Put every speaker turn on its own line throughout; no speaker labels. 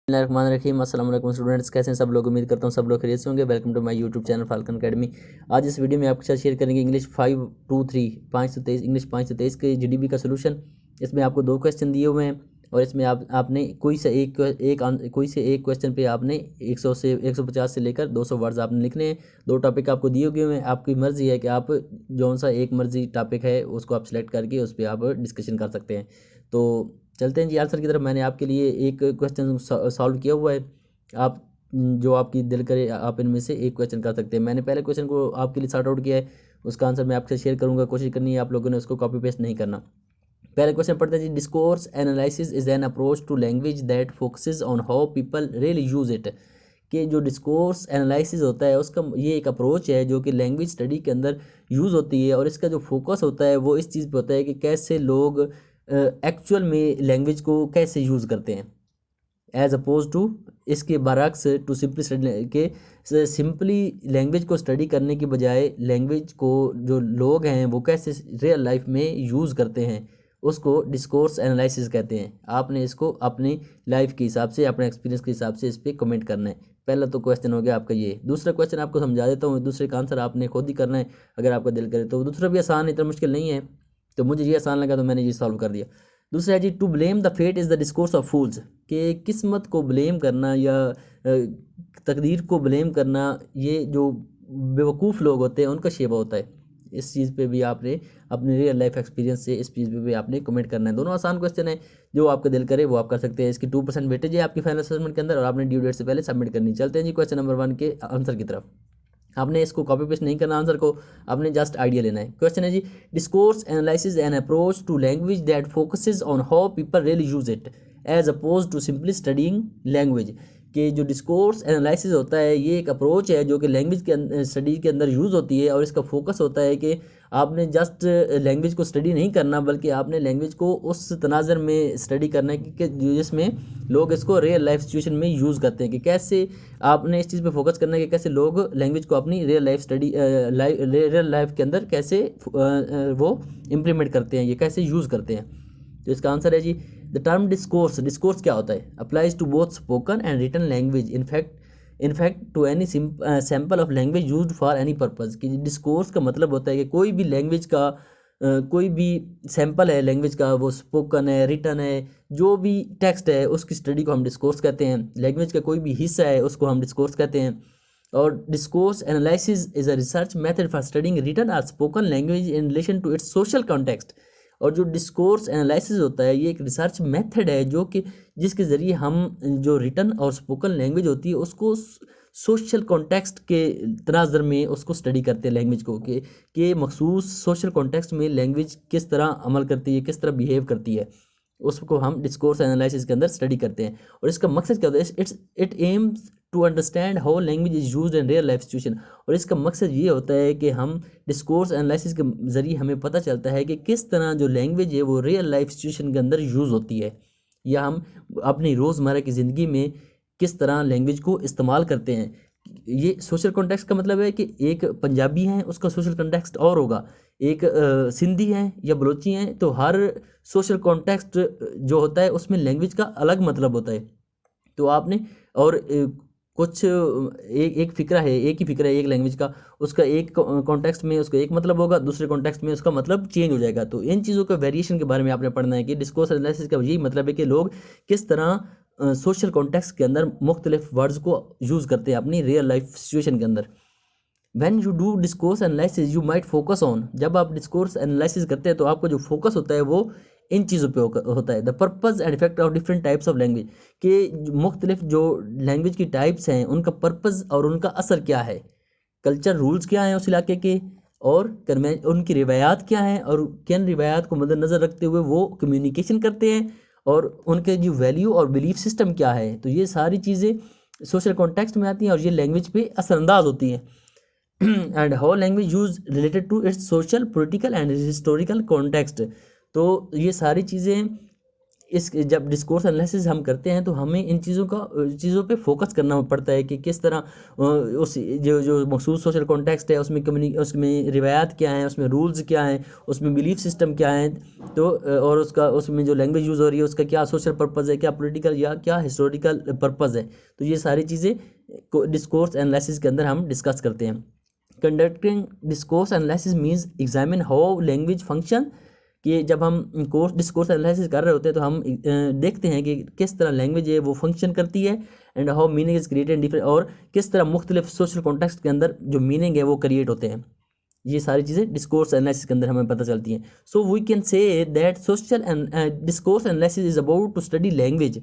रहीम अस्सलाम वालेकुम स्टूडेंट्स, कैसे हैं सब लोग। उम्मीद करता हूँ सब लोग खैरियत से होंगे। Welcome to my YouTube channel Falcon Academy. आज इस वीडियो में आपके साथ शेयर करेंगे इंग्लिश 523 523 इंग्लिश 523 के जीडीपी का सोल्यूशन। इसमें आपको दो क्वेश्चन दिए हुए हैं और इसमें आपने कोई से एक क्वेश्चन पे आपने 100 से 150 से लेकर 200 वर्ड्स आपने लिखने हैं। दो टॉपिक आपको दिए हुए हैं, आपकी मर्ज़ी है कि आप जौन सा एक मर्ज़ी टॉपिक है उसको आप सिलेक्ट करके उस पर आप डिस्कशन कर सकते हैं। तो चलते हैं जी आंसर की तरफ। मैंने आपके लिए एक क्वेश्चन सॉल्व किया हुआ है, आप जो आपकी दिल करे आप इनमें से एक क्वेश्चन कर सकते हैं। मैंने पहले क्वेश्चन को आपके लिए सॉर्ट आउट किया है, उसका आंसर मैं आपसे शेयर करूंगा। कोशिश करनी है आप लोगों ने उसको कॉपी पेस्ट नहीं करना। पहले क्वेश्चन पढ़ते हैं जी। Discourse analysis is an approach to language that focuses on how people really use it. कि जो डिस्कोर्स एनालिसिस होता है उसका ये एक अप्रोच है जो कि लैंग्वेज स्टडी के अंदर यूज़ होती है, और इसका जो फोकस होता है वो इस चीज़ पे होता है कि कैसे लोग एक्चुअल में लैंग्वेज को कैसे यूज़ करते हैं, एज अपोज टू इसके बरक्स टू सिंपली स्टडी के सिंपली लैंग्वेज को स्टडी करने की बजाय लैंग्वेज को जो लोग हैं वो कैसे रियल लाइफ में यूज़ करते हैं उसको डिस्कोर्स एनालिसिस कहते हैं। आपने इसको अपनी लाइफ के हिसाब से, अपने एक्सपीरियंस के हिसाब से इस पर कमेंट करना है। पहला तो क्वेश्चन हो गया आपका ये। दूसरा क्वेश्चन आपको समझा देता हूँ, दूसरे का आंसर आपने खुद ही करना है अगर आपका दिल करे तो। दूसरा भी आसान, इतना मुश्किल नहीं है, तो मुझे ये आसान लगा तो मैंने ये सॉल्व कर दिया। दूसरा है जी। To blame the fate is the discourse of fools. कि किस्मत को ब्लेम करना या तकदीर को ब्लेम करना, ये जो बेवकूफ़ लोग होते हैं उनका शेवा होता है। इस चीज़ पे भी आपने अपने रियल लाइफ एक्सपीरियंस से इस चीज़ पे भी आपने कमेंट करना है। दोनों आसान क्वेश्चन है, जो आपका दिल करे वो आप कर सकते हैं। इसकी 2% वेटेज है आपकी फाइनल असेसमेंट के अंदर, और आपने ड्यू डेट से पहले सबमिट करनी। चलते हैं जी क्वेश्चन नंबर 1 के आंसर की तरफ। आपने इसको कॉपी पेस्ट नहीं करना आंसर को, आपने जस्ट आइडिया लेना है। क्वेश्चन है जी। Discourse analysis an approach to language that focuses on how people really use it as opposed to simply studying language. कि जो डिस्कोर्स एनालिसिस होता है ये एक अप्रोच है जो कि लैंग्वेज के स्टडी के अंदर यूज़ होती है, और इसका फोकस होता है कि आपने जस्ट लैंग्वेज को स्टडी नहीं करना बल्कि आपने लैंग्वेज को उस तनाज़र में स्टडी करना है कि जिसमें लोग इसको रियल लाइफ सिचुएशन में यूज़ करते हैं। कि कैसे आपने इस चीज़ पे फोकस करना है कि कैसे लोग लैंग्वेज को अपनी real life study real life के अंदर कैसे वो इम्प्लीमेंट करते हैं, ये कैसे यूज़ करते हैं। तो इसका आंसर है जी। द टर्म डिस्कोर्स, डिस्कोर्स क्या होता है? Applies to both spoken and written language in fact to any sample of language used for any purpose. कि डिस्कोर्स का मतलब होता है कि कोई भी लैंग्वेज का कोई भी सैम्पल है लैंग्वेज का, वो स्पोकन है, रिटन है, जो भी टेक्स्ट है उसकी स्टडी को हम डिस्कोर्स कहते हैं। लैंग्वेज का कोई भी हिस्सा है उसको हम डिस्कोर्स कहते हैं। और discourse analysis is a research method for studying written और spoken language in relation to its social context. और जो डिस्कोर्स एनालिसिस होता है ये एक रिसर्च मेथड है जो कि जिसके ज़रिए हम जो रिटन और स्पोकन लैंग्वेज होती है उसको सोशल कॉन्टेक्स्ट के तनाज़र में उसको स्टडी करते हैं लैंग्वेज को, कि मखसूस सोशल कॉन्टेक्स्ट में लैंग्वेज किस तरह अमल करती है, किस तरह बिहेव करती है, उसको हम डिस्कोर्स एनालिसिस के अंदर स्टडी करते हैं। और इसका मकसद क्या होता है? It aims to understand how language is used in real life situation. और इसका मकसद ये होता है कि हम डिस्कोर्स एनालिसिस के ज़रिए हमें पता चलता है कि किस तरह जो लैंग्वेज है वो रियल लाइफ सिचुएशन के अंदर यूज़ होती है, या हम अपनी रोज़मर्रा की ज़िंदगी में किस तरह लैंग्वेज को इस्तेमाल करते हैं। ये सोशल कॉन्टेक्स्ट का मतलब है कि एक पंजाबी है उसका सोशल कॉन्टेक्स्ट और होगा, एक सिंधी है या बलोची हैं, तो हर सोशल कॉन्टेक्स्ट जो होता है उसमें लैंग्वेज का अलग मतलब होता है। तो आपने और कुछ एक फ़िक्रा है, एक ही फ़िक्रा है एक लैंग्वेज का, उसका एक कॉन्टेक्स्ट में उसका एक मतलब होगा, दूसरे कॉन्टेक्स्ट में उसका मतलब चेंज हो जाएगा। तो इन चीज़ों का वेरिएशन के बारे में आपने पढ़ना है कि डिस्कोर्स एनालिसिस का यही मतलब है कि लोग किस तरह सोशल कॉन्टेक्स्ट के अंदर मुख्तलिफ वर्ड्स को यूज़ करते हैं अपनी रियल लाइफ सिचुएशन के अंदर। When you do discourse analysis you might focus on, जब आप डिस्कोर्स एनालिसिस करते हैं तो आपका जो फोकस होता है वो इन चीज़ों पे होता है। The purpose and effect of different types of language, के मुख्तलिफ जो लैंग्वेज की टाइप्स हैं उनका पर्पज़ और उनका असर क्या है, कल्चर रूल्स क्या हैं उस इलाके के, और उनकी रिवायात क्या हैं, और किन रिवायात को मद्देनज़र रखते हुए वो कम्युनिकेशन करते हैं, और उनके जो वैल्यू और बिलीफ सिस्टम क्या है। तो ये सारी चीज़ें सोशल कॉन्टेक्स्ट में आती हैं और ये लैंग्वेज पे असरअंदाज होती हैं। And how language use related to its social, political and historical context. तो ये सारी चीज़ें इस जब डिस्कोर्स एनालिसिस हम करते हैं तो हमें इन चीज़ों पे फोकस करना पड़ता है कि किस तरह उस जो मखसूस सोशल कॉन्टेक्स्ट है उसमें रिवायात क्या हैं, उसमें रूल्स क्या हैं, उसमें बिलीफ सिस्टम क्या है, तो और उसमें जो लैंग्वेज यूज़ हो रही है उसका क्या सोशल पर्पज़ है, क्या पॉलिटिकल या क्या हिस्टोरिकल पर्पज़ है। तो ये सारी चीज़ें डिस्कोर्स एनालिसिस के अंदर हम डिस्कस करते हैं। Conducting discourse analysis means examine how language function, कि जब हम डिस्कोर्स एनालिसिस कर रहे होते हैं तो हम देखते हैं कि किस तरह लैंग्वेज है वो फंक्शन करती है, and how meaning is created different, और किस तरह मुख्तलिफ सोशल कॉन्टेक्स्ट के अंदर जो मीनिंग है वो क्रिएट होते हैं। ये सारी चीज़ें डिस्कोर्स एनालिसिस के अंदर हमें पता चलती हैं। So we can say that social and discourse analysis is about to study language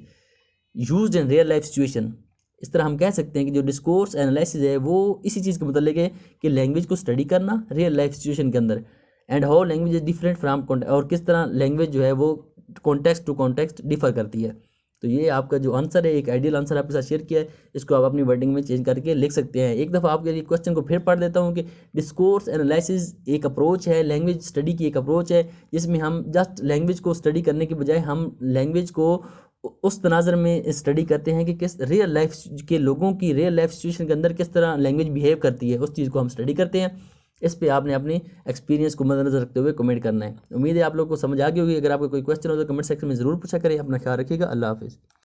used in real life situation. इस तरह हम कह सकते हैं कि जो डिस्कोर्स एनालिसिस है वो इसी चीज़ के मतलब है कि लैंग्वेज को स्टडी करना रियल लाइफ सिचुएशन के अंदर, and how language is different from, और किस तरह लैंग्वेज जो है वो कॉन्टेक्स्ट टू कॉन्टेक्स्ट डिफर करती है। तो ये आपका जो आंसर है, एक आइडियल आंसर आपके साथ शेयर किया है, इसको आप अपनी वर्डिंग में चेंज करके लिख सकते हैं। एक दफ़ा आपके लिए क्वेश्चन को फिर पढ़ देता हूँ कि डिस्कोर्स एनालिसिस एक अप्रोच है, लैंग्वेज स्टडी की एक अप्रोच है, जिसमें हम जस्ट लैंग्वेज को स्टडी करने के बजाय हम लैंग्वेज को उस तनाज़र में स्टडी करते हैं कि किस रियल लाइफ के लोगों की रियल लाइफ सिचुएशन के अंदर किस तरह लैंग्वेज बिहेव करती है, उस चीज़ को हम स्टडी करते हैं। इस पे आपने अपनी एक्सपीरियंस को मद्देनजर रखते हुए कमेंट करना है। उम्मीद है आप लोग को समझ आ गई होगी। अगर आपको कोई क्वेश्चन हो तो कमेंट सेक्शन में ज़रूर पूछा करें। अपना ख्याल रखिएगा। अल्लाह हाफिज़।